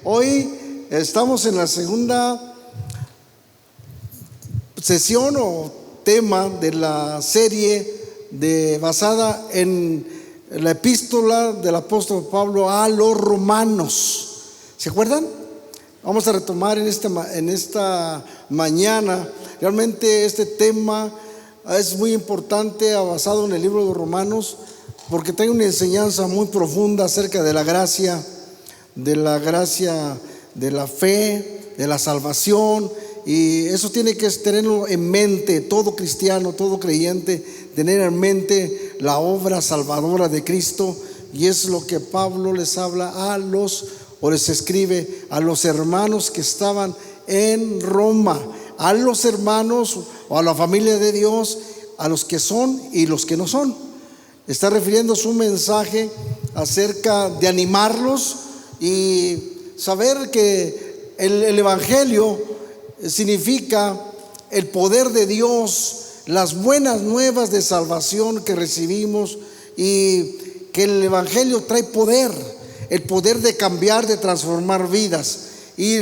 Hoy estamos en la segunda sesión o tema de la serie basada en la epístola del apóstol Pablo a los romanos. ¿Se acuerdan? Vamos a retomar en esta mañana. Realmente este tema es muy importante, basado en el libro de Romanos, porque trae una enseñanza muy profunda acerca de la gracia, de la fe, de la salvación. Y eso tiene que tenerlo en mente, todo cristiano, todo creyente, tener en mente la obra salvadora de Cristo. Y es lo que Pablo les habla les escribe a los hermanos que estaban en Roma, a los hermanos o a la familia de Dios, a los que son y los que no son. Está refiriendo su mensaje acerca de animarlos y saber que el Evangelio significa el poder de Dios, las buenas nuevas de salvación que recibimos, y que el Evangelio trae poder, el poder de cambiar, de transformar vidas. Y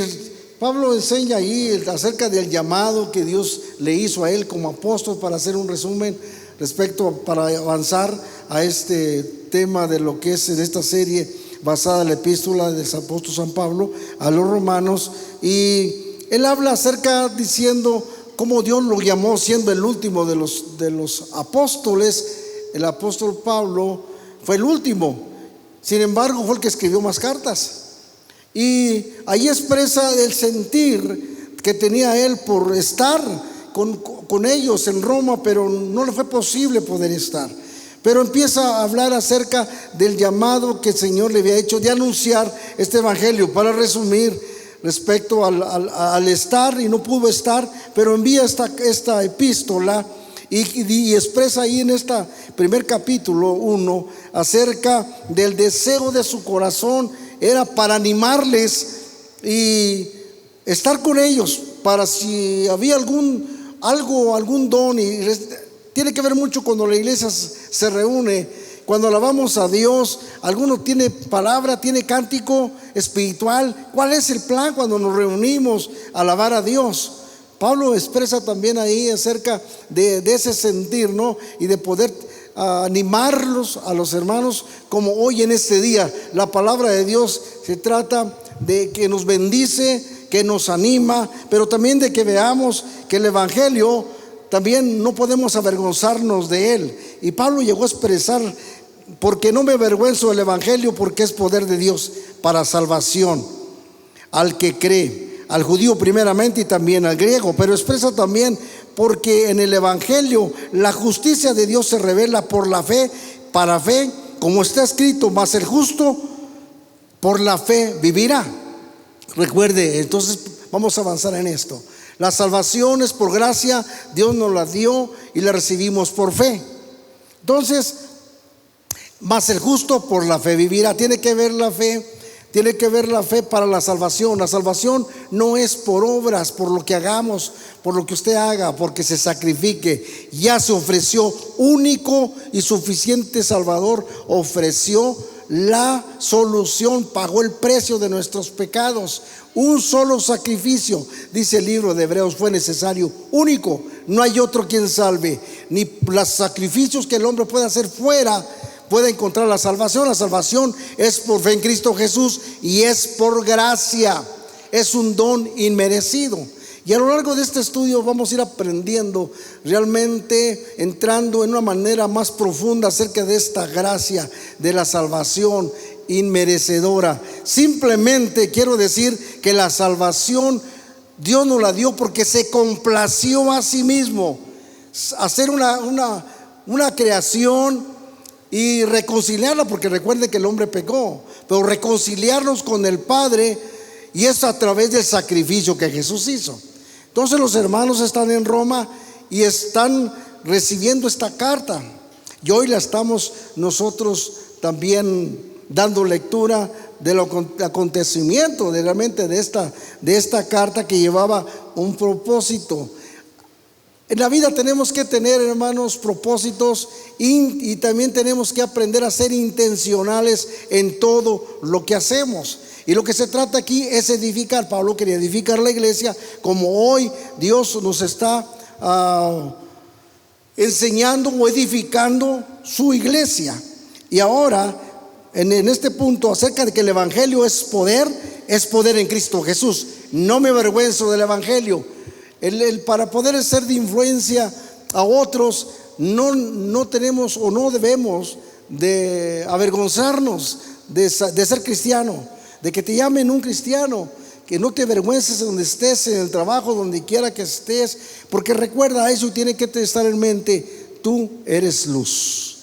Pablo enseña ahí acerca del llamado que Dios le hizo a él como apóstol, para hacer un resumen para avanzar a este tema de lo que es en esta serie basada en la epístola del apóstol San Pablo a los romanos. Y él habla acerca, diciendo cómo Dios lo llamó siendo el último de los apóstoles. El apóstol Pablo fue el último, sin embargo fue el que escribió más cartas, y ahí expresa el sentir que tenía él por estar con ellos en Roma, pero no le fue posible poder estar. Pero empieza a hablar acerca del llamado que el Señor le había hecho de anunciar este evangelio. Para resumir, respecto al estar, y no pudo estar, pero envía esta epístola y expresa ahí en este primer capítulo 1 acerca del deseo de su corazón. Era para animarles y estar con ellos, para si había algún don. Y tiene que ver mucho cuando la iglesia se reúne, cuando alabamos a Dios. Alguno tiene palabra, tiene cántico espiritual. ¿Cuál es el plan cuando nos reunimos a alabar a Dios? Pablo expresa también ahí acerca de ese sentir, ¿no? Y de poder animarlos a los hermanos, como hoy en este día. La palabra de Dios se trata de que nos bendice, que nos anima, pero también de que veamos que el evangelio también no podemos avergonzarnos de él. Y Pablo llegó a expresar: porque no me avergüenzo del evangelio, porque es poder de Dios para salvación al que cree, al judío primeramente y también al griego. Pero expresa también: porque en el evangelio la justicia de Dios se revela por la fe, para fe, como está escrito: mas el justo por la fe vivirá. Recuerde, entonces vamos a avanzar en esto. La salvación es por gracia, Dios nos la dio y la recibimos por fe. Entonces, mas el justo por la fe vivirá. Tiene que ver la fe para la salvación. La salvación no es por obras, por lo que hagamos, por lo que usted haga, porque se sacrifique. Ya se ofreció único y suficiente Salvador, ofreció la solución, pagó el precio de nuestros pecados. Un solo sacrificio, dice el libro de Hebreos, fue necesario, único. No hay otro quien salve, ni los sacrificios que el hombre pueda hacer fuera puede encontrar la salvación. La salvación es por fe en Cristo Jesús y es por gracia, es un don inmerecido. Y a lo largo de este estudio vamos a ir aprendiendo, realmente entrando en una manera más profunda acerca de esta gracia de la salvación inmerecedora. Simplemente quiero decir que la salvación Dios nos la dio porque se complació a sí mismo hacer una creación y reconciliarla, porque recuerden que el hombre pecó, pero reconciliarnos con el Padre, y es a través del sacrificio que Jesús hizo. Entonces los hermanos están en Roma y están recibiendo esta carta, y hoy la estamos nosotros también dando lectura del acontecimiento realmente de esta carta, que llevaba un propósito. En la vida tenemos que tener, hermanos, propósitos, y también tenemos que aprender a ser intencionales en todo lo que hacemos. Y lo que se trata aquí es edificar. Pablo quería edificar la iglesia como hoy Dios nos está enseñando o edificando su iglesia. Y ahora, en este punto acerca de que el evangelio es poder en Cristo Jesús. No me avergüenzo del evangelio. Para poder ser de influencia a otros, no tenemos o no debemos de avergonzarnos de ser cristiano, de que te llamen un cristiano, que no te avergüences donde estés, en el trabajo, donde quiera que estés, porque recuerda, eso tiene que estar en mente: tú eres luz.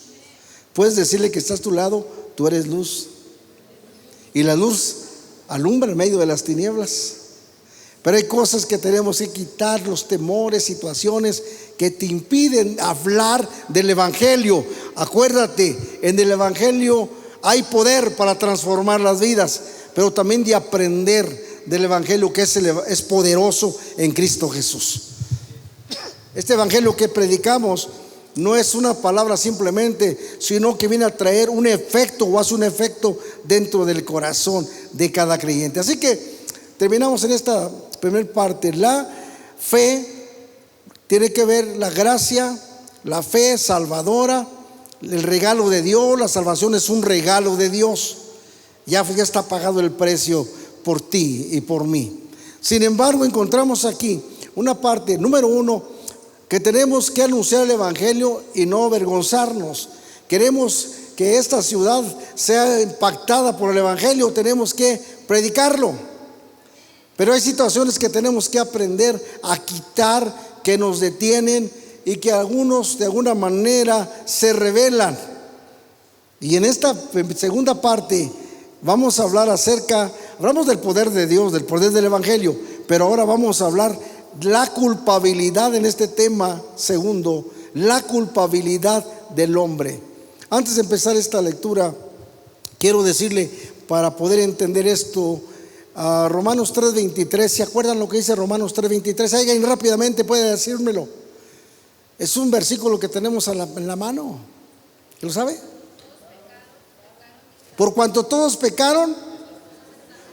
Puedes decirle que está a tu lado: tú eres luz, y la luz alumbra en medio de las tinieblas. Pero hay cosas que tenemos que quitar, los temores, situaciones que te impiden hablar del evangelio. Acuérdate, en el evangelio hay poder para transformar las vidas, pero también de aprender del evangelio que es poderoso en Cristo Jesús. Este evangelio que predicamos no es una palabra simplemente, sino que viene a traer un efecto, o hace un efecto dentro del corazón de cada creyente. Así que terminamos en esta primera parte. La fe tiene que ver la gracia, la fe salvadora, el regalo de Dios. La salvación es un regalo de Dios. Ya está pagado el precio por ti y por mí. Sin embargo, encontramos aquí una parte, número uno, que tenemos que anunciar el evangelio y no avergonzarnos. Queremos que esta ciudad sea impactada por el evangelio, tenemos que predicarlo. Pero hay situaciones que tenemos que aprender a quitar, que nos detienen y que algunos de alguna manera se rebelan. Y en esta segunda parte vamos a hablar hablamos del poder de Dios, del poder del evangelio, pero ahora vamos a hablar la culpabilidad en este tema segundo, la culpabilidad del hombre. Antes de empezar esta lectura, quiero decirle, para poder entender esto, Romanos 3:23, ¿se acuerdan lo que dice Romanos 3:23? Alguien rápidamente puede decírmelo. Es un versículo que tenemos en la mano. ¿Lo sabe? Por cuanto todos pecaron,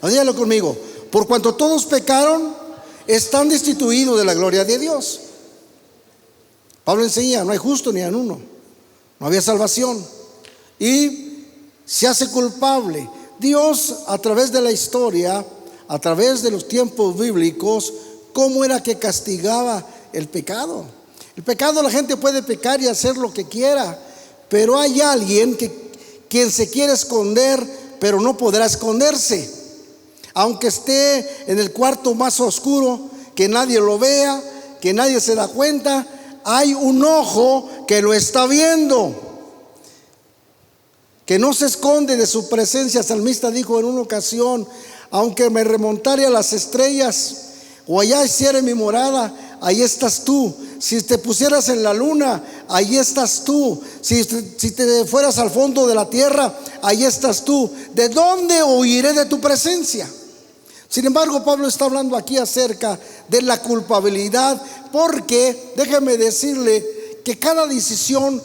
dígalo conmigo, por cuanto todos pecaron, están destituidos de la gloria de Dios. Pablo enseña: no hay justo ni en uno, no había salvación, y se hace culpable. Dios, a través de la historia, a través de los tiempos bíblicos, ¿cómo era que castigaba el pecado? El pecado, la gente puede pecar y hacer lo que quiera, pero hay alguien quien se quiere esconder, pero no podrá esconderse. Aunque esté en el cuarto más oscuro, que nadie lo vea, que nadie se da cuenta, hay un ojo que lo está viendo, que no se esconde de su presencia. El salmista dijo en una ocasión: aunque me remontare a las estrellas, o allá hiciera mi morada, ahí estás tú. Si te pusieras en la luna, ahí estás tú. Si te fueras al fondo de la tierra, ahí estás tú. ¿De dónde huiré de tu presencia? Sin embargo, Pablo está hablando aquí acerca de la culpabilidad, porque déjeme decirle que cada decisión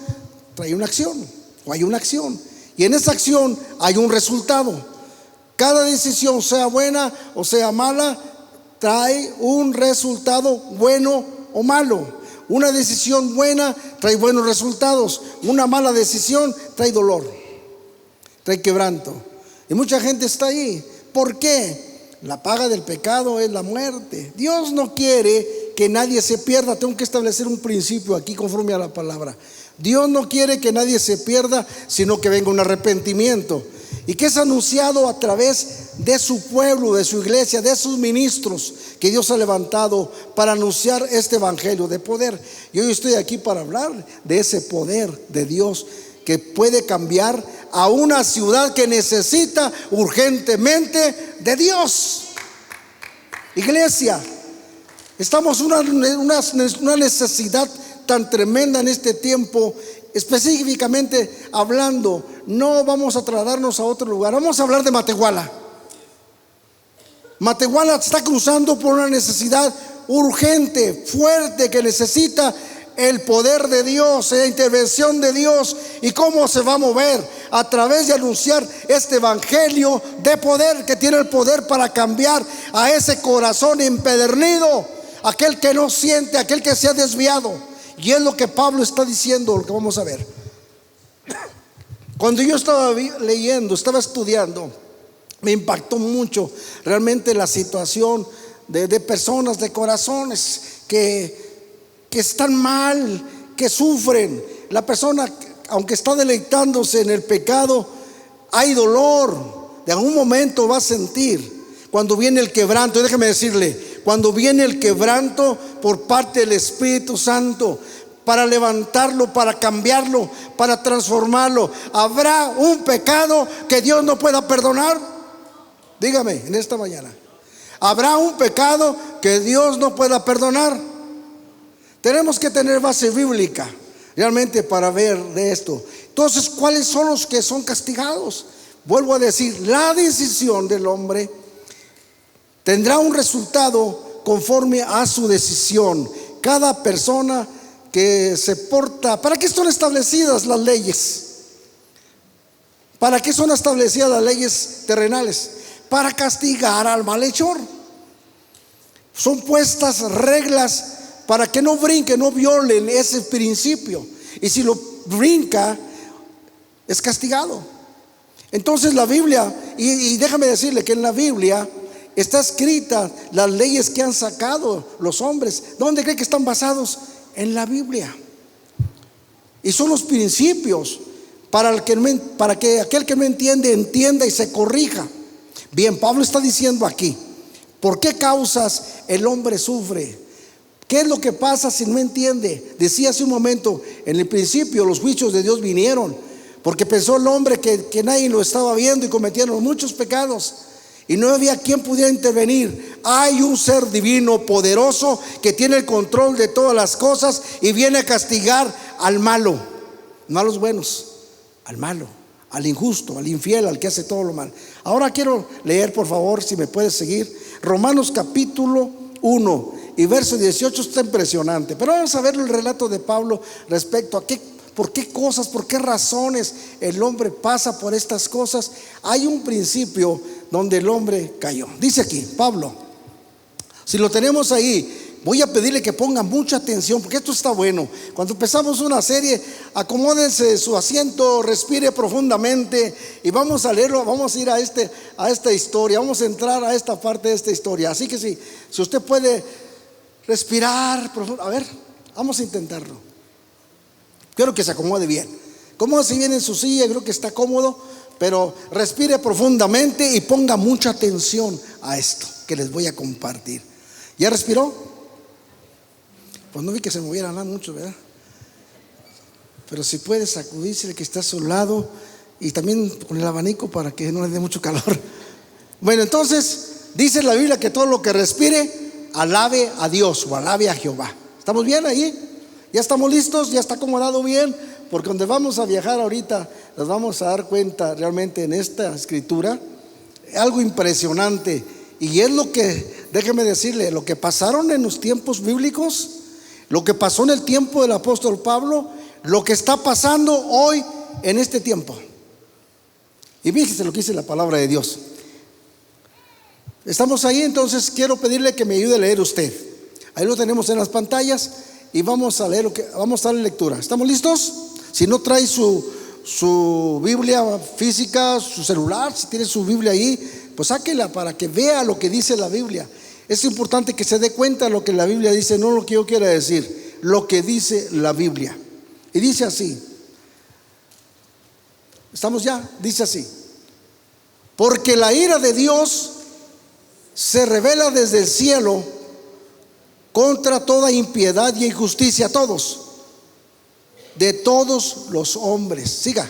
trae una acción, o hay una acción, y en esa acción hay un resultado. Cada decisión, sea buena o sea mala, trae un resultado bueno o malo. Una decisión buena trae buenos resultados. Una mala decisión trae dolor, trae quebranto. Y mucha gente está ahí. ¿Por qué? La paga del pecado es la muerte. Dios no quiere que nadie se pierda. Tengo que establecer un principio aquí conforme a la palabra. Dios no quiere que nadie se pierda, sino que venga un arrepentimiento, y que es anunciado a través de su pueblo, de su iglesia, de sus ministros que Dios ha levantado para anunciar este evangelio de poder. Y hoy estoy aquí para hablar de ese poder de Dios que puede cambiar a una ciudad que necesita urgentemente de Dios. Iglesia, estamos en una necesidad tan tremenda en este tiempo. Específicamente hablando, no vamos a trasladarnos a otro lugar, vamos a hablar de Matehuala. Matehuala está cruzando por una necesidad urgente, fuerte, que necesita el poder de Dios, la intervención de Dios. ¿Y cómo se va a mover? a través de anunciar este evangelio de poder, que tiene el poder para cambiar a ese corazón empedernido, aquel que no siente, aquel que se ha desviado. Y es lo que Pablo está diciendo, lo que vamos a ver. Cuando yo estaba leyendo, estaba estudiando, me impactó mucho realmente la situación de personas, de corazones que están mal, que sufren. La persona, aunque está deleitándose en el pecado, hay dolor. De algún momento va a sentir cuando viene el quebranto. Y déjeme decirle, cuando viene el quebranto por parte del Espíritu Santo, para levantarlo, para cambiarlo, para transformarlo, ¿habrá un pecado que Dios no pueda perdonar? Dígame en esta mañana, ¿habrá un pecado que Dios no pueda perdonar? Tenemos que tener base bíblica realmente para ver de esto. Entonces, ¿cuáles son los que son castigados? Vuelvo a decir, la decisión del hombre tendrá un resultado conforme a su decisión. Cada persona que se porta, ¿para qué son establecidas las leyes? ¿Para qué son establecidas las leyes terrenales? Para castigar al malhechor. Son puestas reglas para que no brinquen, no violen ese principio. Y si lo brinca, es castigado. Entonces la Biblia, y déjame decirle que en la Biblia está escrita las leyes que han sacado los hombres. ¿Dónde cree que están basados? En la Biblia. Y son los principios para que aquel que no entiende, entienda y se corrija. Bien, Pablo está diciendo aquí, ¿por qué causas el hombre sufre? ¿Qué es lo que pasa si no entiende? Decía hace un momento, en el principio los juicios de Dios vinieron porque pensó el hombre que nadie lo estaba viendo y cometieron muchos pecados y no había quien pudiera intervenir. Hay un ser divino poderoso que tiene el control de todas las cosas y viene a castigar al malo, no a los buenos, al malo, al injusto, al infiel, al que hace todo lo mal. Ahora quiero leer, por favor, si me puedes seguir, Romanos capítulo 1 y verso 18. Está impresionante, pero vamos a ver el relato de Pablo respecto a por qué cosas, por qué razones el hombre pasa por estas cosas. Hay un principio donde el hombre cayó. Dice aquí Pablo, si lo tenemos ahí, voy a pedirle que pongan mucha atención porque esto está bueno. Cuando empezamos una serie, acomódense de su asiento, respire profundamente y vamos a leerlo. Vamos a ir a esta historia, vamos a entrar a esta parte de esta historia. Así que si usted puede respirar profundo, a ver, vamos a intentarlo. Quiero que se acomode bien. Acomódese bien en su silla, creo que está cómodo, pero respire profundamente y ponga mucha atención a esto que les voy a compartir. ¿Ya respiró? Pues no vi que se moviera nada mucho, ¿verdad? Pero si puede sacudirse el que está a su lado y también con el abanico para que no le dé mucho calor. Bueno, entonces dice la Biblia que todo lo que respire alabe a Dios o alabe a Jehová. ¿Estamos bien ahí? ¿Ya estamos listos? ¿Ya está acomodado bien? Porque donde vamos a viajar ahorita nos vamos a dar cuenta realmente en esta escritura algo impresionante. Y es lo que, déjeme decirle, lo que pasaron en los tiempos bíblicos, lo que pasó en el tiempo del apóstol Pablo, lo que está pasando hoy en este tiempo. Y fíjese lo que dice la palabra de Dios. Estamos ahí, entonces quiero pedirle que me ayude a leer usted. Ahí lo tenemos en las pantallas y vamos a leer vamos a darle lectura. ¿Estamos listos? Si no trae su Biblia física, su celular, si tiene su Biblia ahí, pues sáquela para que vea lo que dice la Biblia. Es importante que se dé cuenta de lo que la Biblia dice, no lo que yo quiera decir, lo que dice la Biblia. Y dice así, ¿estamos ya? Dice así: porque la ira de Dios se revela desde el cielo contra toda impiedad y injusticia, de todos los hombres. Siga.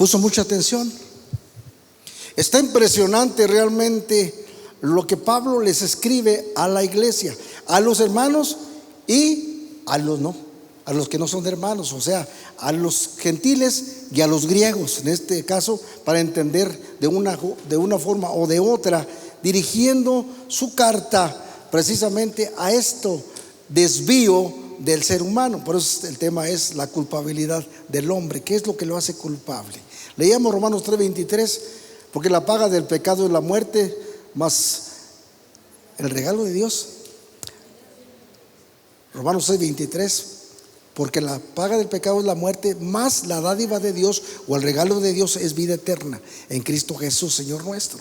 ¿Puso mucha atención? Está impresionante realmente lo que Pablo les escribe a la iglesia, a los hermanos y a los que no son hermanos, o sea, a los gentiles y a los griegos, en este caso, para entender de una forma o de otra, dirigiendo su carta precisamente a esto, desvío del ser humano. Por eso el tema es la culpabilidad del hombre. ¿Qué es lo que lo hace culpable? Leíamos Romanos 3:23, porque la paga del pecado es la muerte, mas el regalo de Dios. Romanos 6:23, porque la paga del pecado es la muerte, más la dádiva de Dios o el regalo de Dios es vida eterna en Cristo Jesús, Señor nuestro.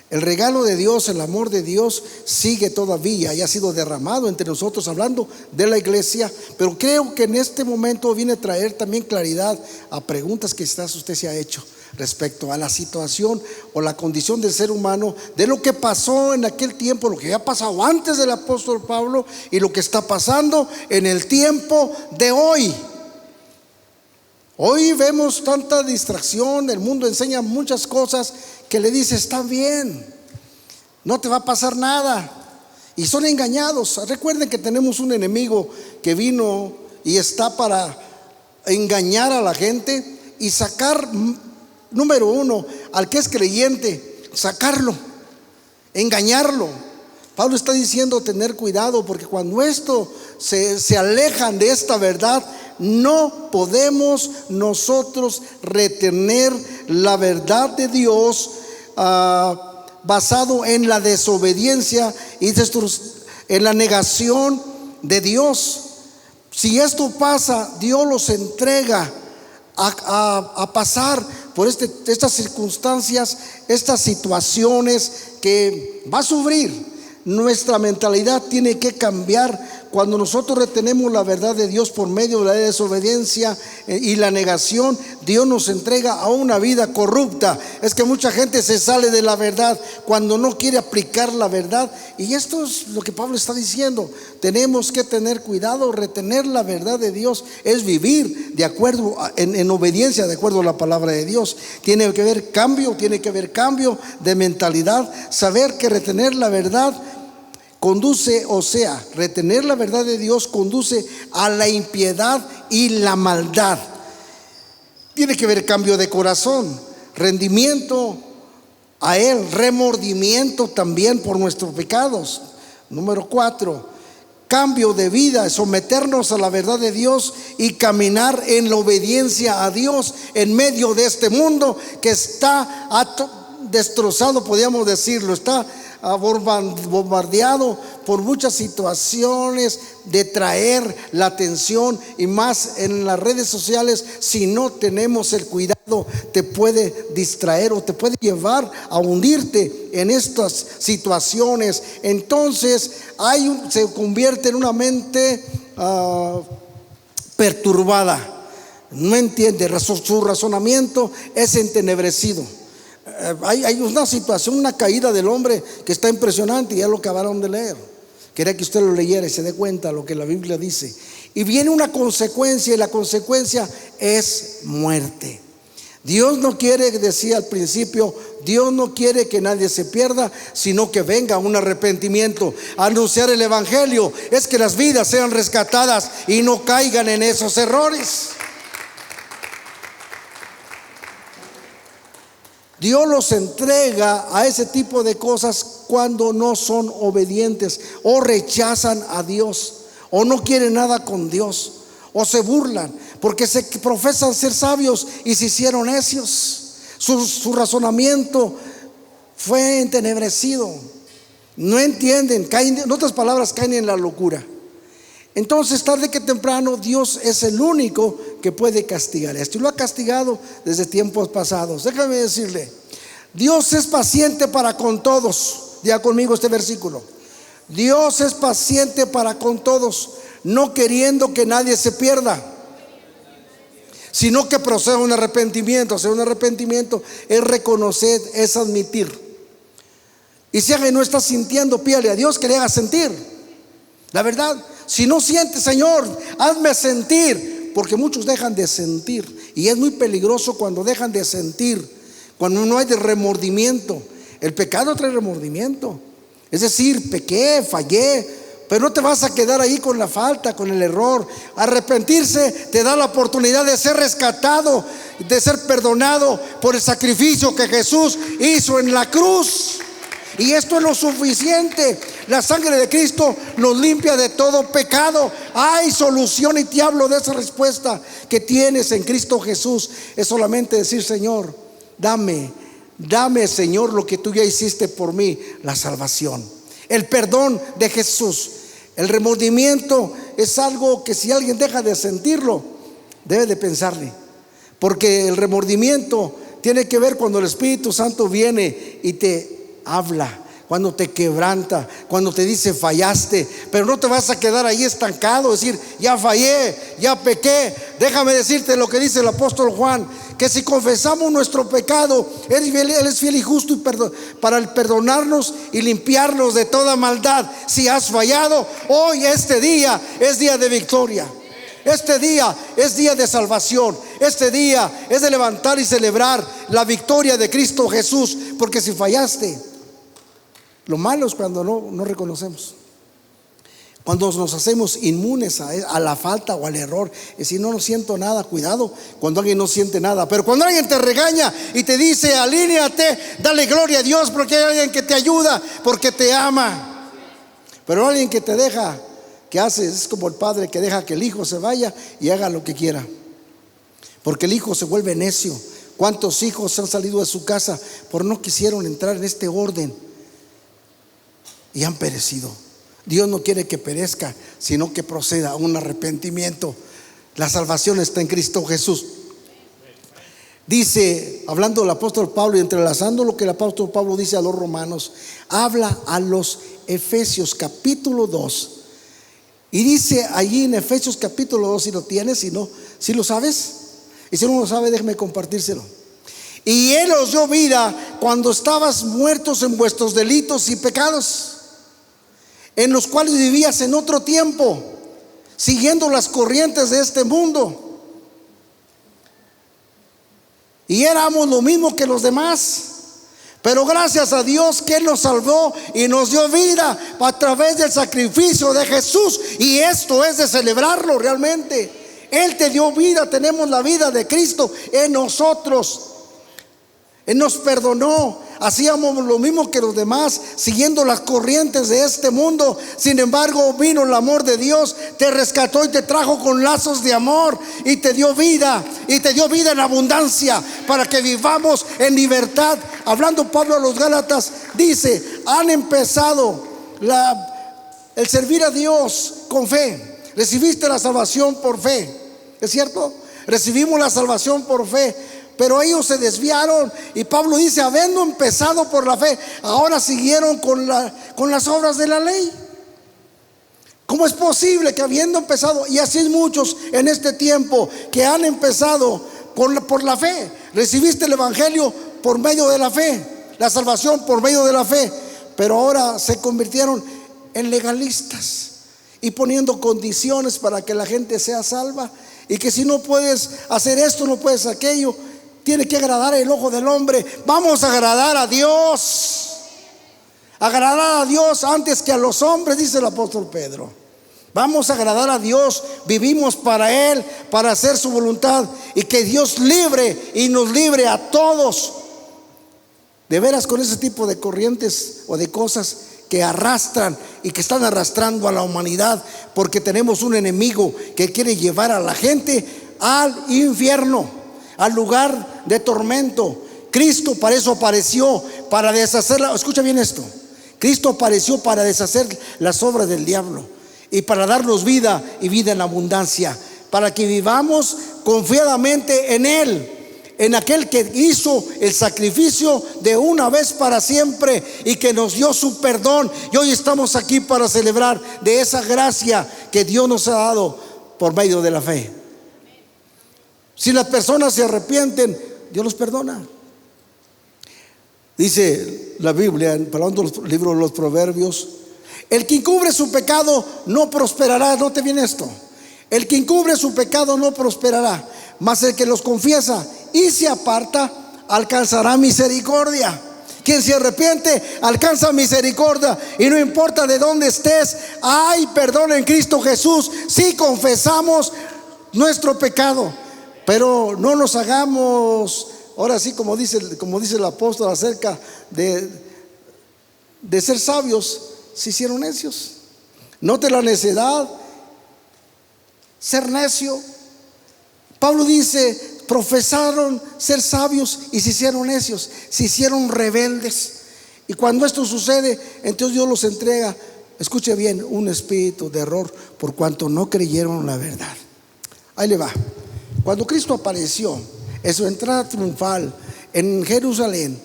El regalo de Dios, el amor de Dios sigue todavía y ha sido derramado entre nosotros, hablando de la iglesia. Pero creo que en este momento viene a traer también claridad a preguntas que quizás usted se ha hecho respecto a la situación o la condición del ser humano, de lo que pasó en aquel tiempo, lo que había pasado antes del apóstol Pablo y lo que está pasando en el tiempo de hoy. Hoy vemos tanta distracción, el mundo enseña muchas cosas que le dice: está bien, no te va a pasar nada, y son engañados. Recuerden que tenemos un enemigo que vino y está para engañar a la gente y sacar, número uno, al que es creyente, sacarlo, engañarlo. Pablo está diciendo tener cuidado, porque cuando esto se alejan de esta verdad, no podemos nosotros retener la verdad de Dios basado en la desobediencia y en la negación de Dios. Si esto pasa, Dios los entrega a pasar por estas circunstancias, estas situaciones que va a sufrir. Nuestra mentalidad tiene que cambiar. Cuando nosotros retenemos la verdad de Dios por medio de la desobediencia y la negación, Dios nos entrega a una vida corrupta. Es que mucha gente se sale de la verdad cuando no quiere aplicar la verdad, y esto es lo que Pablo está diciendo. Tenemos que tener cuidado. Retener la verdad de Dios es vivir de acuerdo en obediencia, de acuerdo a la palabra de Dios. Tiene que haber cambio de mentalidad. Saber que retener la verdad conduce, o sea, retener la verdad de Dios conduce a la impiedad y la maldad. Tiene que haber cambio de corazón, rendimiento a Él, remordimiento también por nuestros pecados. Número 4, cambio de vida, someternos a la verdad de Dios y caminar en la obediencia a Dios en medio de este mundo que está destrozado, podríamos decirlo, está bombardeado por muchas situaciones de traer la atención, y más en las redes sociales. Si no tenemos el cuidado, te puede distraer o te puede llevar a hundirte en estas situaciones. Entonces se convierte en una mente perturbada, no entiende, su razonamiento es entenebrecido. Hay una situación, una caída del hombre que está impresionante, y ya lo acabaron de leer. Quería que usted lo leyera y se dé cuenta de lo que la Biblia dice. Y viene una consecuencia, y la consecuencia es muerte. Dios no quiere, decía al principio, Dios no quiere que nadie se pierda, sino que venga un arrepentimiento. Anunciar el evangelio es que las vidas sean rescatadas y no caigan en esos errores. Dios los entrega a ese tipo de cosas cuando no son obedientes, o rechazan a Dios, o no quieren nada con Dios, o se burlan porque se profesan ser sabios y se hicieron necios. Su razonamiento fue entenebrecido. No entienden, caen, en otras palabras, caen en la locura. Entonces, tarde que temprano, Dios es el único que puede castigar esto, y lo ha castigado desde tiempos pasados. Déjame decirle, Dios es paciente para con todos. Diga conmigo este versículo: Dios es paciente para con todos, no queriendo que nadie se pierda, sino que proceda un arrepentimiento. O sea, un arrepentimiento es reconocer, es admitir. Y si alguien no está sintiendo, pídale a Dios que le haga sentir la verdad. Si no sientes: Señor, hazme sentir, porque muchos dejan de sentir. Y es muy peligroso cuando dejan de sentir, cuando no hay de remordimiento. El pecado trae remordimiento. Es decir, pequé, fallé, pero no te vas a quedar ahí con la falta, con el error. Arrepentirse te da la oportunidad de ser rescatado, de ser perdonado por el sacrificio que Jesús hizo en la cruz. Y esto es lo suficiente. La sangre de Cristo nos limpia de todo pecado. Hay solución, y te hablo de esa respuesta que tienes en Cristo Jesús. Es solamente decir: Señor, dame, Señor, lo que tú ya hiciste por mí, la salvación, el perdón de Jesús. El remordimiento es algo que si alguien deja de sentirlo, debe de pensarle, porque el remordimiento tiene que ver cuando el Espíritu Santo viene y te habla, cuando te quebranta, cuando te dice: fallaste. Pero no te vas a quedar ahí estancado, decir: ya fallé, ya pequé. Déjame decirte lo que dice el apóstol Juan, que si confesamos nuestro pecado, Él es fiel y justo para perdonarnos y limpiarnos de toda maldad. Si has fallado, hoy, este día es día de victoria. Este día es día de salvación. Este día es de levantar y celebrar la victoria de Cristo Jesús. Porque si fallaste, lo malo es cuando no reconocemos, cuando nos hacemos inmunes a la falta o al error. Es decir, no siento nada. Cuidado cuando alguien no siente nada. Pero cuando alguien te regaña y te dice: alíneate, dale gloria a Dios, porque hay alguien que te ayuda, porque te ama. Pero alguien que te deja, que hace, es como el padre que deja que el hijo se vaya y haga lo que quiera, porque el hijo se vuelve necio. ¿Cuántos hijos han salido de su casa por no quisieron entrar en este orden y han perecido? Dios no quiere que perezca, sino que proceda a un arrepentimiento. La salvación está en Cristo Jesús. Dice, hablando del apóstol Pablo y entrelazando lo que el apóstol Pablo dice a los romanos, habla a los Efesios capítulo 2. Y dice allí en Efesios capítulo 2, si lo tienes, si lo sabes, y si no lo sabe, déjeme compartírselo. Y Él os dio vida cuando estabas muertos en vuestros delitos y pecados, en los cuales vivías en otro tiempo, siguiendo las corrientes de este mundo, y éramos lo mismo que los demás. Pero gracias a Dios que Él nos salvó y nos dio vida a través del sacrificio de Jesús. Y esto es de celebrarlo realmente. Él te dio vida, tenemos la vida de Cristo en nosotros. Él nos perdonó. Hacíamos lo mismo que los demás, siguiendo las corrientes de este mundo. Sin embargo, vino el amor de Dios, te rescató y te trajo con lazos de amor, y te dio vida, y te dio vida en abundancia, para que vivamos en libertad. Hablando Pablo a los Gálatas, dice: han empezado el servir a Dios con fe. Recibiste la salvación por fe, ¿es cierto? Recibimos la salvación por fe. Pero ellos se desviaron, y Pablo dice: habiendo empezado por la fe, ahora siguieron con las obras de la ley. ¿Cómo es posible que habiendo empezado, y así hay muchos en este tiempo que han empezado por la fe? Recibiste el evangelio por medio de la fe, la salvación por medio de la fe, pero ahora se convirtieron en legalistas y poniendo condiciones para que la gente sea salva, y que si no puedes hacer esto, no puedes aquello. Tiene que agradar el ojo del hombre. Vamos a agradar a Dios. Agradar a Dios antes que a los hombres, dice el apóstol Pedro. Vamos a agradar a Dios. Vivimos para Él, para hacer su voluntad, y que Dios libre y nos libre a todos. De veras, con ese tipo de corrientes o de cosas que arrastran y que están arrastrando a la humanidad, porque tenemos un enemigo que quiere llevar a la gente al infierno, al lugar de tormento. Cristo para eso apareció, para deshacerla. Escucha bien esto: Cristo apareció para deshacer las obras del diablo y para darnos vida, y vida en abundancia, para que vivamos confiadamente en Él, en aquel que hizo el sacrificio de una vez para siempre y que nos dio su perdón. Y hoy estamos aquí para celebrar de esa gracia que Dios nos ha dado por medio de la fe. Si las personas se arrepienten, Dios los perdona. Dice la Biblia, hablando del libro de los Proverbios: el que encubre su pecado no prosperará. Note bien esto: El que encubre su pecado no prosperará, mas el que los confiesa y se aparta alcanzará misericordia. Quien se arrepiente alcanza misericordia, y no importa de dónde estés, hay perdón en Cristo Jesús si confesamos nuestro pecado. Pero no nos hagamos, ahora sí, como dice el apóstol acerca de ser sabios, se hicieron necios. Note la necedad, ser necio. Pablo dice, profesaron ser sabios y se hicieron necios, se hicieron rebeldes. Y cuando esto sucede, entonces Dios los entrega, escuche bien, un espíritu de error, por cuanto no creyeron la verdad. Ahí le va. Cuando Cristo apareció en su entrada triunfal en Jerusalén,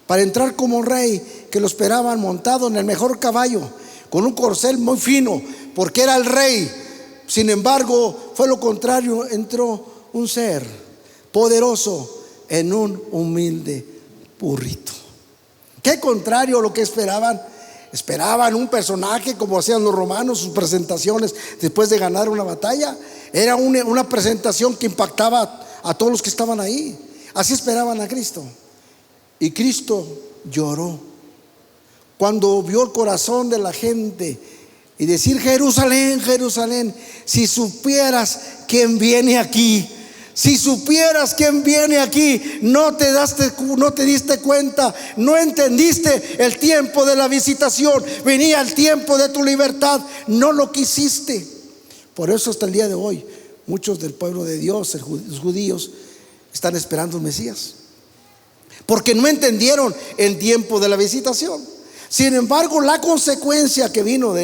para entrar como rey, que lo esperaban montado en el mejor caballo, con un corcel muy fino, porque era el rey. Sin embargo, fue lo contrario, entró un ser poderoso en un humilde burrito. Qué contrario a lo que esperaban. Esperaban un personaje como hacían los romanos, sus presentaciones después de ganar una batalla. Era una presentación que impactaba a todos los que estaban ahí. Así esperaban a Cristo. Y Cristo lloró cuando vio el corazón de la gente y decir: Jerusalén, Jerusalén, si supieras quién viene aquí. Si supieras quién viene aquí, no te diste cuenta, no entendiste el tiempo de la visitación. Venía el tiempo de tu libertad, no lo quisiste. Por eso hasta el día de hoy muchos del pueblo de Dios, los judíos, están esperando un Mesías, porque no entendieron el tiempo de la visitación. Sin embargo, la consecuencia que vino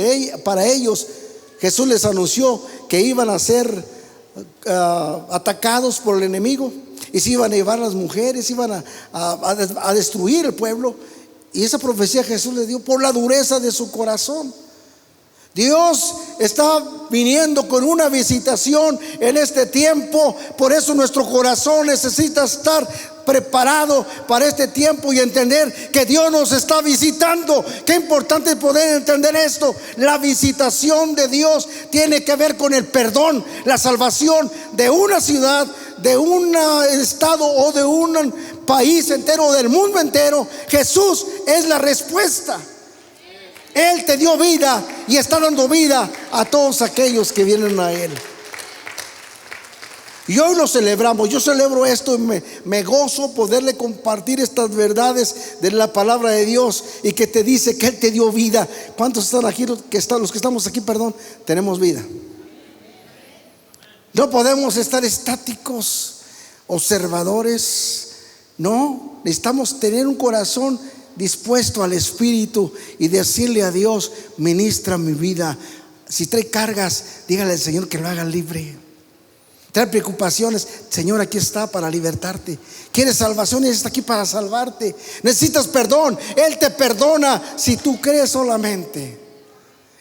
para ellos, Jesús les anunció que iban a ser atacados por el enemigo, y se iban a llevar las mujeres, iban a destruir el pueblo. Y esa profecía Jesús les dio por la dureza de su corazón. Dios está viniendo con una visitación en este tiempo. Por eso nuestro corazón necesita estar preparado para este tiempo y entender que Dios nos está visitando. Qué importante poder entender esto. La visitación de Dios tiene que ver con el perdón, la salvación de una ciudad, de un estado o de un país entero, del mundo entero. Jesús es la respuesta. Él te dio vida y está dando vida a todos aquellos que vienen a Él. Y hoy lo celebramos. Yo celebro esto y me gozo poderle compartir estas verdades de la palabra de Dios, y que te dice que Él te dio vida. ¿Cuántos están aquí? Los que estamos aquí, tenemos vida. No podemos estar estáticos, observadores. No, necesitamos tener un corazón dispuesto al Espíritu y decirle a Dios: ministra mi vida. Si trae cargas, dígale al Señor que lo haga libre. Trae preocupaciones, Señor, aquí está para libertarte. ¿Quieres salvación? Él está aquí para salvarte. Necesitas perdón, Él te perdona si tú crees solamente.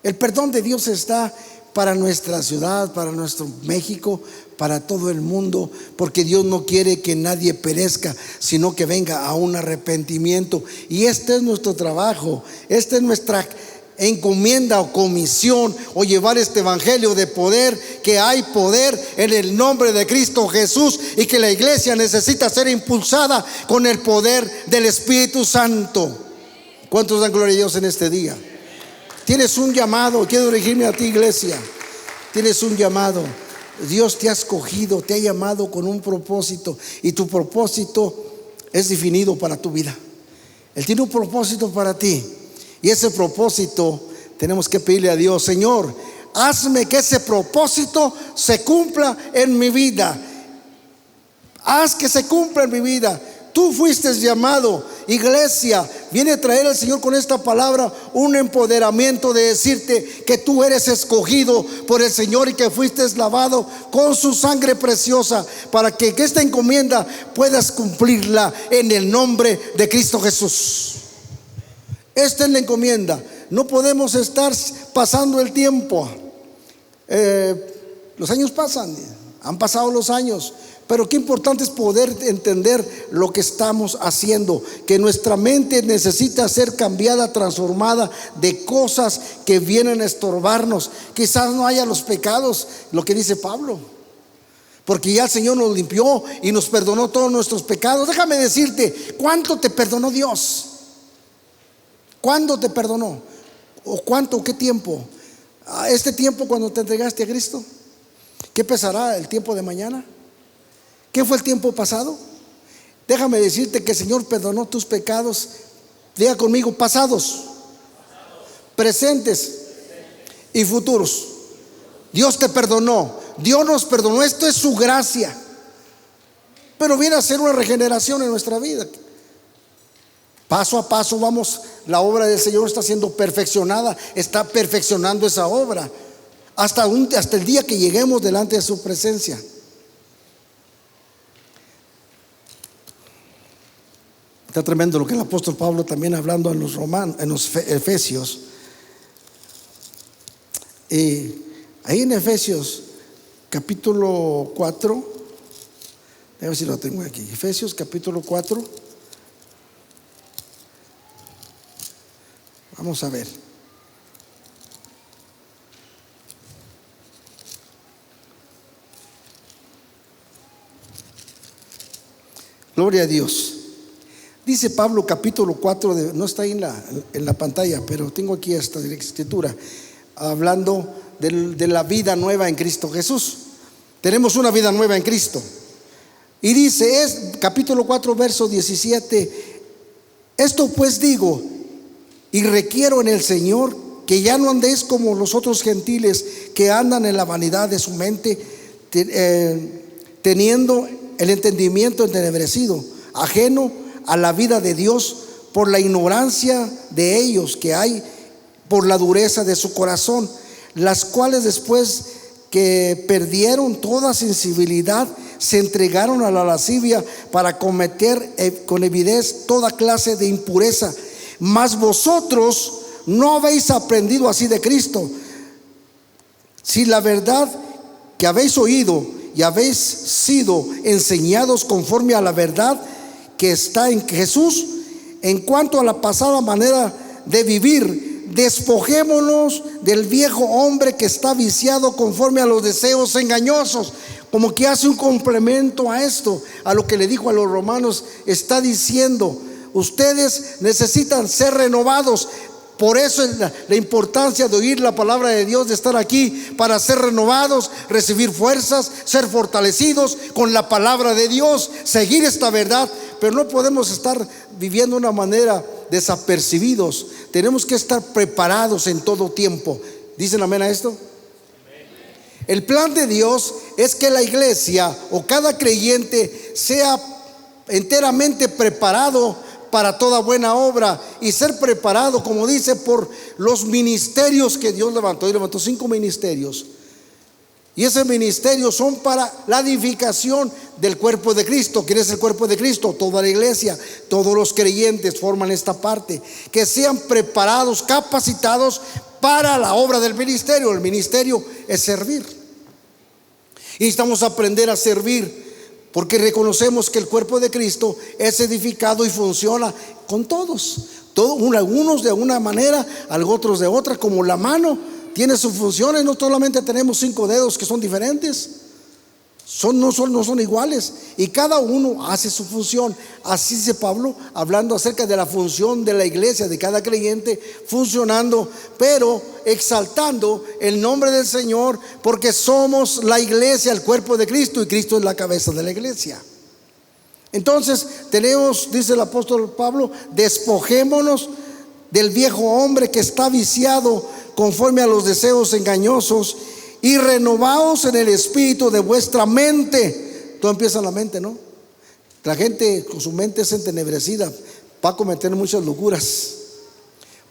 El perdón de Dios está para nuestra ciudad, para nuestro México, para todo el mundo, porque Dios no quiere que nadie perezca, sino que venga a un arrepentimiento. Y este es nuestro trabajo, esta es nuestra encomienda o comisión, o llevar este evangelio de poder, que hay poder en el nombre de Cristo Jesús, y que la iglesia necesita ser impulsada con el poder del Espíritu Santo. ¿Cuántos dan gloria a Dios en este día? Tienes un llamado. Quiero dirigirme a ti, iglesia. Tienes un llamado. Dios te ha escogido, te ha llamado con un propósito, y tu propósito es definido para tu vida. Él tiene un propósito para ti, y ese propósito tenemos que pedirle a Dios: Señor, hazme que ese propósito se cumpla en mi vida. Haz que se cumpla en mi vida. Tú fuiste llamado, iglesia. Viene a traer al Señor con esta palabra un empoderamiento de decirte que tú eres escogido por el Señor y que fuiste lavado con su sangre preciosa, para que esta encomienda puedas cumplirla en el nombre de Cristo Jesús. Esta es la encomienda. No podemos estar pasando el tiempo. Los años pasan, han pasado los años, Pero qué importante es poder entender lo que estamos haciendo, que nuestra mente necesita ser cambiada, transformada de cosas que vienen a estorbarnos. Quizás no haya los pecados, lo que dice Pablo, porque ya el Señor nos limpió y nos perdonó todos nuestros pecados. Déjame decirte, ¿cuánto te perdonó Dios? ¿Cuándo te perdonó? ¿O cuánto, qué tiempo? ¿Este tiempo cuando te entregaste a Cristo? ¿Qué pesará el tiempo de mañana? ¿Qué fue el tiempo pasado? Déjame decirte que el Señor perdonó tus pecados. Diga conmigo, pasados, presentes y futuros. Dios te perdonó, Dios nos perdonó. Esto es su gracia. Pero viene a ser una regeneración en nuestra vida. Paso a paso vamos, la obra del Señor está siendo perfeccionada, está perfeccionando esa obra hasta el día que lleguemos delante de su presencia. Está tremendo lo que el apóstol Pablo también hablando en los Efesios. Ahí en Efesios capítulo 4, a ver si lo tengo aquí. Efesios capítulo 4. Vamos a ver. Gloria a Dios. Dice Pablo capítulo 4, no está ahí en la pantalla, pero tengo aquí esta escritura, hablando de la vida nueva en Cristo Jesús. Tenemos una vida nueva en Cristo. Y dice, es capítulo 4, verso 17: esto pues digo y requiero en el Señor, que ya no andéis como los otros gentiles, que andan en la vanidad de su mente, teniendo el entendimiento entenebrecido, ajeno a la vida de Dios, por la ignorancia de ellos que hay, por la dureza de su corazón, las cuales después que perdieron toda sensibilidad, se entregaron a la lascivia para cometer con avidez toda clase de impureza. Mas vosotros no habéis aprendido así de Cristo, si la verdad que habéis oído y habéis sido enseñados conforme a la verdad que está en Jesús. En cuanto a la pasada manera de vivir, despojémonos del viejo hombre que está viciado conforme a los deseos engañosos. Como que hace un complemento a esto, a lo que le dijo a los romanos. Está diciendo, ustedes necesitan ser renovados. Por eso es la importancia de oír la palabra de Dios, de estar aquí para ser renovados, recibir fuerzas, ser fortalecidos con la palabra de Dios, seguir esta verdad. Pero no podemos estar viviendo de una manera desapercibidos. Tenemos que estar preparados en todo tiempo. ¿Dicen amén a esto? El plan de Dios es que la iglesia o cada creyente sea enteramente preparado para toda buena obra, y ser preparado, como dice, por los ministerios que Dios levantó. Y levantó 5 ministerios, y esos ministerios son para la edificación del cuerpo de Cristo. ¿Quién es el cuerpo de Cristo? Toda la iglesia, todos los creyentes forman esta parte. Que sean preparados, capacitados para la obra del ministerio. El ministerio es servir, y necesitamos aprender a servir, porque reconocemos que el cuerpo de Cristo es edificado y funciona con todos. Algunos de una manera, otros de otra. Como la mano tiene sus funciones, no solamente tenemos 5 dedos que son diferentes, no son iguales, y cada uno hace su función. Así dice Pablo, hablando acerca de la función de la iglesia, de cada creyente funcionando, pero exaltando el nombre del Señor, porque somos la iglesia, el cuerpo de Cristo, y Cristo es la cabeza de la iglesia. Entonces tenemos, dice el apóstol Pablo, despojémonos del viejo hombre que está viciado conforme a los deseos engañosos, y renovaos en el espíritu de vuestra mente. Todo empieza en la mente, ¿no? La gente con su mente es entenebrecida, va a cometer muchas locuras,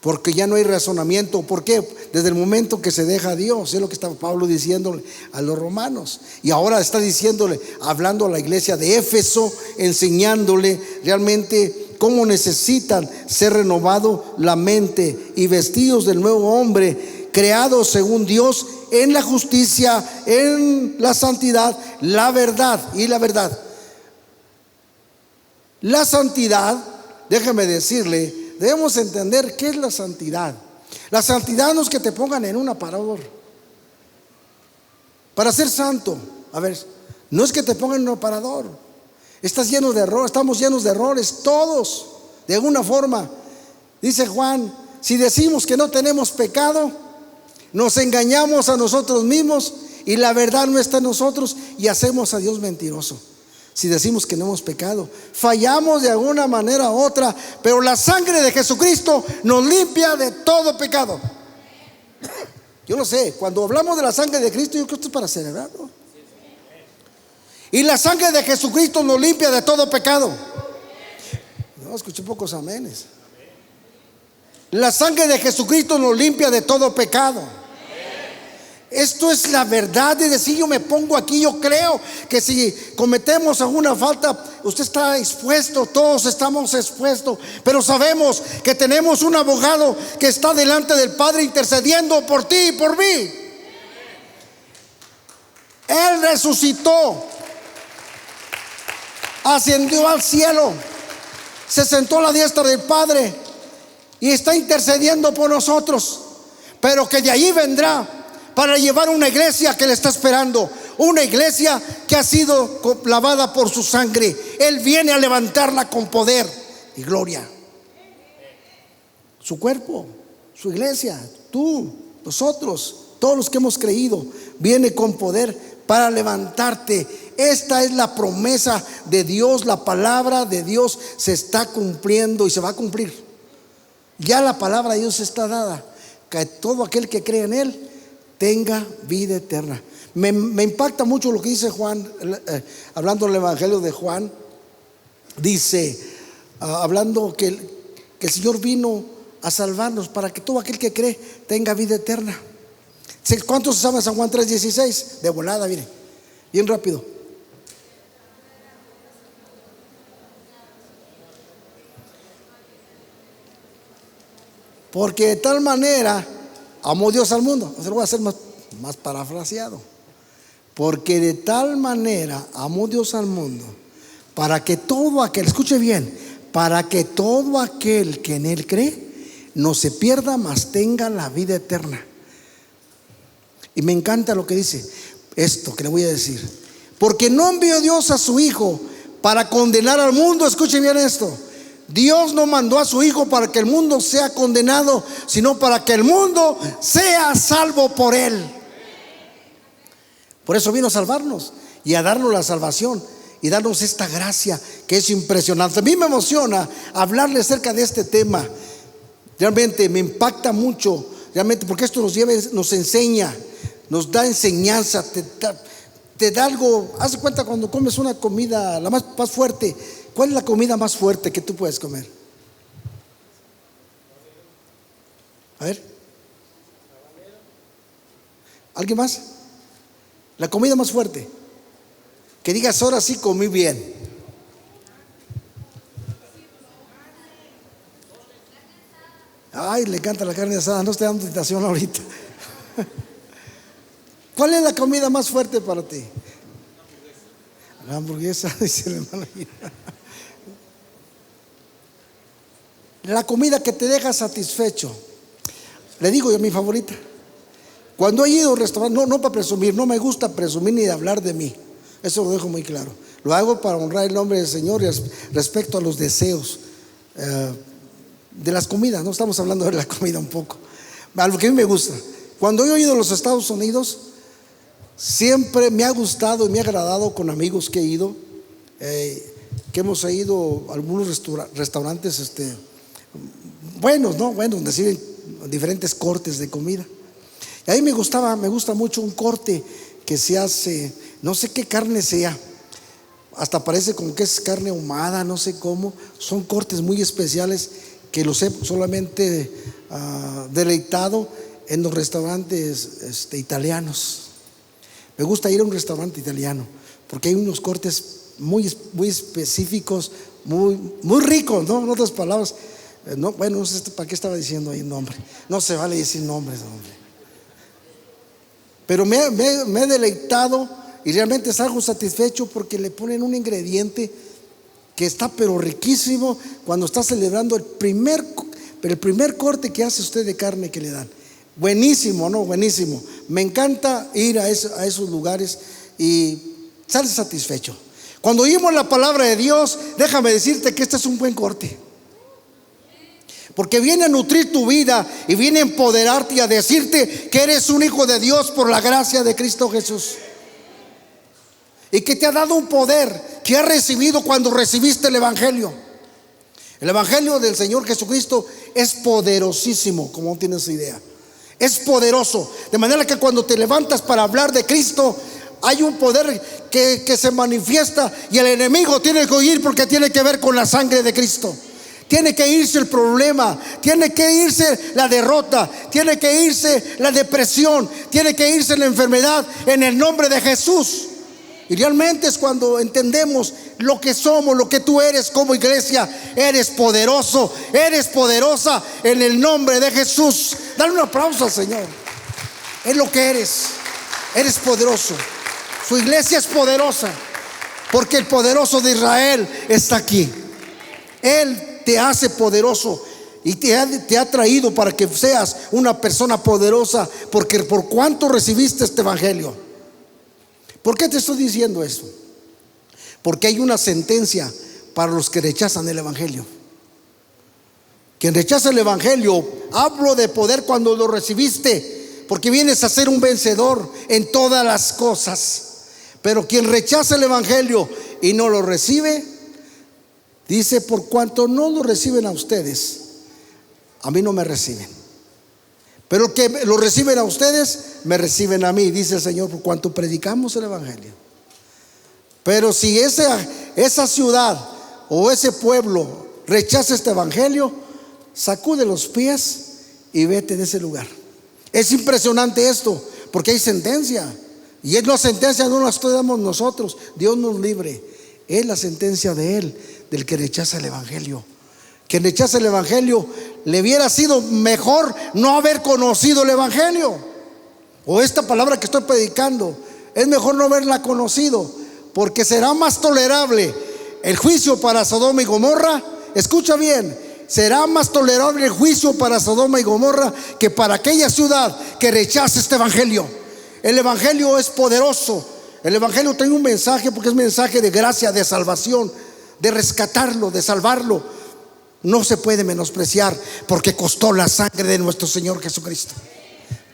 porque ya no hay razonamiento. ¿Por qué? Desde el momento que se deja a Dios. Es lo que está Pablo diciendo a los romanos, y ahora está diciéndole, hablando a la iglesia de Éfeso, enseñándole realmente cómo necesitan ser renovado la mente y vestidos del nuevo hombre, creados según Dios en la justicia, en la santidad, la verdad y la verdad. La santidad, déjeme decirle, debemos entender qué es la santidad. La santidad no es que te pongan en un aparador para ser santo. A ver, no es que te pongan en un aparador. Estás lleno de errores, estamos llenos de errores, todos, de alguna forma. Dice Juan, si decimos que no tenemos pecado, nos engañamos a nosotros mismos y la verdad no está en nosotros y hacemos a Dios mentiroso. Si decimos que no hemos pecado, fallamos de alguna manera u otra, pero la sangre de Jesucristo nos limpia de todo pecado. Yo lo sé, cuando hablamos de la sangre de Cristo, yo creo que esto es para celebrarlo. Y la sangre de Jesucristo nos limpia de todo pecado. No, escuché pocos amenes. La sangre de Jesucristo nos limpia de todo pecado. Esto es la verdad de decir, yo me pongo aquí, yo creo que si cometemos alguna falta, usted está expuesto, todos estamos expuestos, pero sabemos que tenemos un abogado que está delante del Padre intercediendo por ti y por mí. Él resucitó, ascendió al cielo, se sentó a la diestra del Padre y está intercediendo por nosotros, pero que de allí vendrá para llevar una iglesia que le está esperando, una iglesia que ha sido lavada por su sangre. Él viene a levantarla con poder y gloria. Su cuerpo, su iglesia, tú, nosotros, todos los que hemos creído, viene con poder para levantarte. Esta es la promesa de Dios, la palabra de Dios se está cumpliendo y se va a cumplir. Ya la palabra de Dios está dada, que todo aquel que cree en Él tenga vida eterna. Me impacta mucho lo que dice Juan, hablando del Evangelio de Juan. Dice, hablando que el Señor vino a salvarnos para que todo aquel que cree tenga vida eterna. ¿Cuántos saben San Juan 3:16? De volada, mire, bien rápido. Porque de tal manera amó Dios al mundo. Se lo voy a hacer más parafraseado. Porque de tal manera amó Dios al mundo, para que todo aquel, escuche bien, para que todo aquel que en Él cree no se pierda, mas tenga la vida eterna. Y me encanta lo que dice esto que le voy a decir. Porque no envió Dios a su Hijo para condenar al mundo. Escuche bien esto. Dios no mandó a su Hijo para que el mundo sea condenado, sino para que el mundo sea salvo por Él. Por eso vino a salvarnos y a darnos la salvación y darnos esta gracia que es impresionante. A mí me emociona hablarle acerca de este tema. Realmente me impacta mucho, realmente, porque esto nos enseña, nos da enseñanza, te da algo. Haz de cuenta cuando comes una comida, la más fuerte. ¿Cuál es la comida más fuerte que tú puedes comer? A ver, ¿alguien más? La comida más fuerte que digas, ahora sí comí bien. Ay, le encanta la carne asada, no estoy dando tentación ahorita. ¿Cuál es la comida más fuerte para ti? La hamburguesa, dice el hermano. La comida que te deja satisfecho. Le digo yo mi favorita. Cuando he ido a un restaurante, no para presumir, no me gusta presumir ni de hablar de mí. Eso lo dejo muy claro. Lo hago para honrar el nombre del Señor y respecto a los deseos de las comidas. No estamos hablando de la comida un poco. Algo que a mí me gusta. Cuando he ido a los Estados Unidos, siempre me ha gustado y me ha agradado con amigos que he ido, que hemos ido a algunos restaurantes buenos, ¿no? Buenos, donde sirven diferentes cortes de comida. Y a mí me gusta mucho un corte que se hace, no sé qué carne sea, hasta parece como que es carne ahumada, no sé cómo. Son cortes muy especiales que los he solamente deleitado en los restaurantes italianos. Me gusta ir a un restaurante italiano porque hay unos cortes muy específicos, muy ricos, ¿no? En otras palabras, no, bueno, no sé para qué estaba diciendo ahí nombre. No se vale decir nombres, hombre. Pero me he deleitado y realmente salgo satisfecho porque le ponen un ingrediente que está pero riquísimo cuando está celebrando el primer corte que hace usted de carne que le dan. Buenísimo, ¿no? Buenísimo. Me encanta ir a esos lugares y sale satisfecho. Cuando oímos la palabra de Dios, déjame decirte que este es un buen corte, porque viene a nutrir tu vida y viene a empoderarte y a decirte que eres un hijo de Dios por la gracia de Cristo Jesús, y que te ha dado un poder que has recibido cuando recibiste el Evangelio. El Evangelio del Señor Jesucristo es poderosísimo, como no tienes idea. Es poderoso, de manera que cuando te levantas para hablar de Cristo, hay un poder que se manifiesta, y el enemigo tiene que huir, porque tiene que ver con la sangre de Cristo. Tiene que irse el problema, tiene que irse la derrota, tiene que irse la depresión, tiene que irse la enfermedad en el nombre de Jesús. Y realmente es cuando entendemos lo que somos, lo que tú eres como iglesia. Eres poderoso, eres poderosa en el nombre de Jesús. Dale un aplauso al Señor. Es lo que eres. Eres poderoso. Su iglesia es poderosa porque el poderoso de Israel está aquí. Él te hace poderoso y te ha traído para que seas una persona poderosa, porque por cuánto recibiste este evangelio. ¿Por qué te estoy diciendo eso? Porque hay una sentencia para los que rechazan el evangelio. Quien rechaza el evangelio, hablo de poder cuando lo recibiste, porque vienes a ser un vencedor en todas las cosas. Pero quien rechaza el evangelio y no lo recibe, dice: por cuanto no lo reciben a ustedes, a mí no me reciben. Pero que lo reciben a ustedes, me reciben a mí, dice el Señor, por cuanto predicamos el evangelio. Pero si esa ciudad o ese pueblo rechaza este evangelio, sacude los pies y vete de ese lugar. Es impresionante esto, porque hay sentencia. Y es la sentencia, no la damos nosotros. Dios nos libre. Es la sentencia de Él, del que rechaza el evangelio. Quien rechaza el evangelio, le hubiera sido mejor no haber conocido el evangelio. O esta palabra que estoy predicando, es mejor no haberla conocido, porque será más tolerable el juicio para Sodoma y Gomorra. Escucha bien, será más tolerable el juicio para Sodoma y Gomorra que para aquella ciudad que rechace este evangelio. El evangelio es poderoso. El evangelio trae un mensaje, porque es mensaje de gracia, de salvación, de rescatarlo, de salvarlo. No se puede menospreciar, porque costó la sangre de nuestro Señor Jesucristo.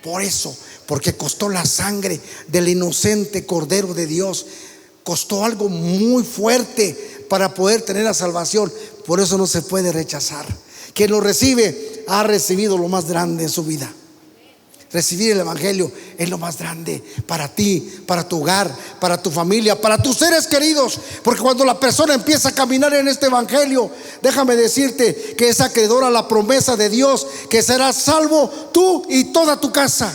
Por eso, porque costó la sangre del inocente Cordero de Dios, costó algo muy fuerte para poder tener la salvación. Por eso no se puede rechazar. Quien lo recibe ha recibido lo más grande en su vida. Recibir el evangelio es lo más grande para ti, para tu hogar, para tu familia, para tus seres queridos. Porque cuando la persona empieza a caminar en este evangelio, déjame decirte que es acreedor a la promesa de Dios, que serás salvo tú y toda tu casa.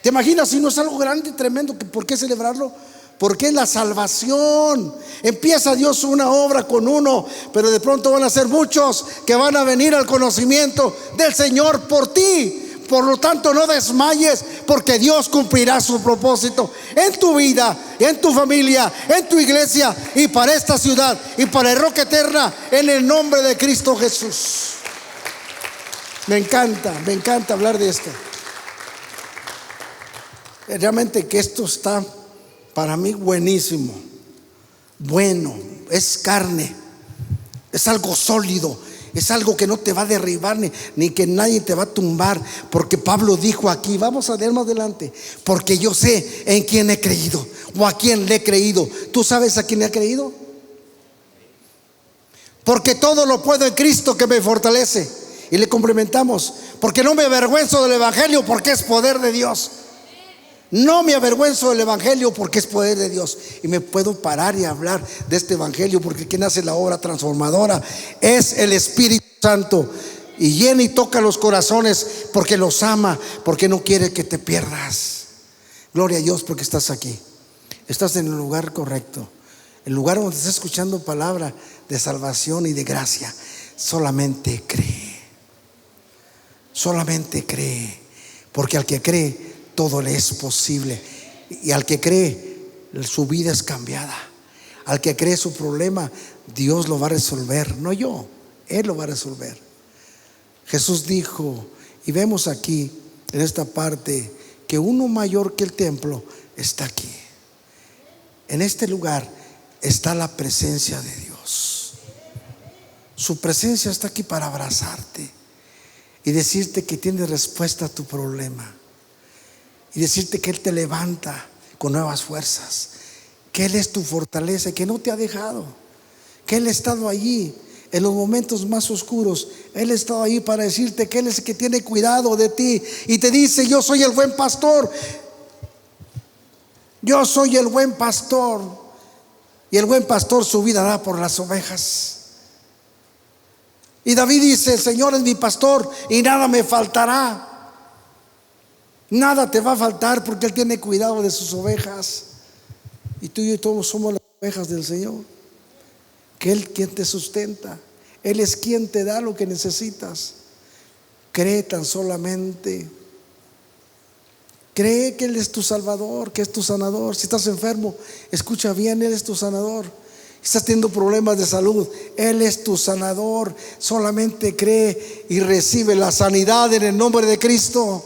¿Te imaginas si no es algo grande y tremendo? ¿Por qué celebrarlo? Porque es la salvación. Empieza Dios una obra con uno, pero de pronto van a ser muchos que van a venir al conocimiento del Señor por ti. Por lo tanto, no desmayes, porque Dios cumplirá su propósito en tu vida, en tu familia, en tu iglesia y para esta ciudad y para el Roca Eterna, en el nombre de Cristo Jesús. Me encanta hablar de esto. Realmente que esto está para mí buenísimo. Bueno, es carne, es algo sólido. Es algo que no te va a derribar ni que nadie te va a tumbar. Porque Pablo dijo aquí, vamos a leer más adelante: porque yo sé en quién he creído, o a quién le he creído. ¿Tú sabes a quién le ha creído? Porque todo lo puedo en Cristo que me fortalece. Y le complementamos: porque no me avergüenzo del evangelio, porque es poder de Dios. No me avergüenzo del evangelio, porque es poder de Dios. Y me puedo parar y hablar de este evangelio, porque quien hace la obra transformadora es el Espíritu Santo. Y llena y toca los corazones, porque los ama, porque no quiere que te pierdas. Gloria a Dios, porque estás aquí. Estás en el lugar correcto, el lugar donde estás escuchando palabra de salvación y de gracia. Solamente cree. Solamente cree, porque al que cree todo le es posible. Y al que cree, su vida es cambiada. Al que cree su problema, Dios lo va a resolver, no yo, Él lo va a resolver. Jesús dijo, y vemos aquí en esta parte, que uno mayor que el templo está aquí. En este lugar está la presencia de Dios. Su presencia está aquí para abrazarte y decirte que tiene respuesta a tu problema, y decirte que Él te levanta con nuevas fuerzas, que Él es tu fortaleza y que no te ha dejado, que Él ha estado allí en los momentos más oscuros. Él ha estado ahí para decirte que Él es el que tiene cuidado de ti, y te dice: yo soy el buen pastor, yo soy el buen pastor, y el buen pastor su vida da por las ovejas. Y David dice: el Señor es mi pastor y nada me faltará. Nada te va a faltar, porque Él tiene cuidado de sus ovejas. Y tú y yo todos somos las ovejas del Señor, que Él quien te sustenta, Él es quien te da lo que necesitas. Cree tan solamente. Cree que Él es tu salvador, que es tu sanador. Si estás enfermo, escucha bien, Él es tu sanador. Si estás teniendo problemas de salud, Él es tu sanador. Solamente cree y recibe la sanidad en el nombre de Cristo.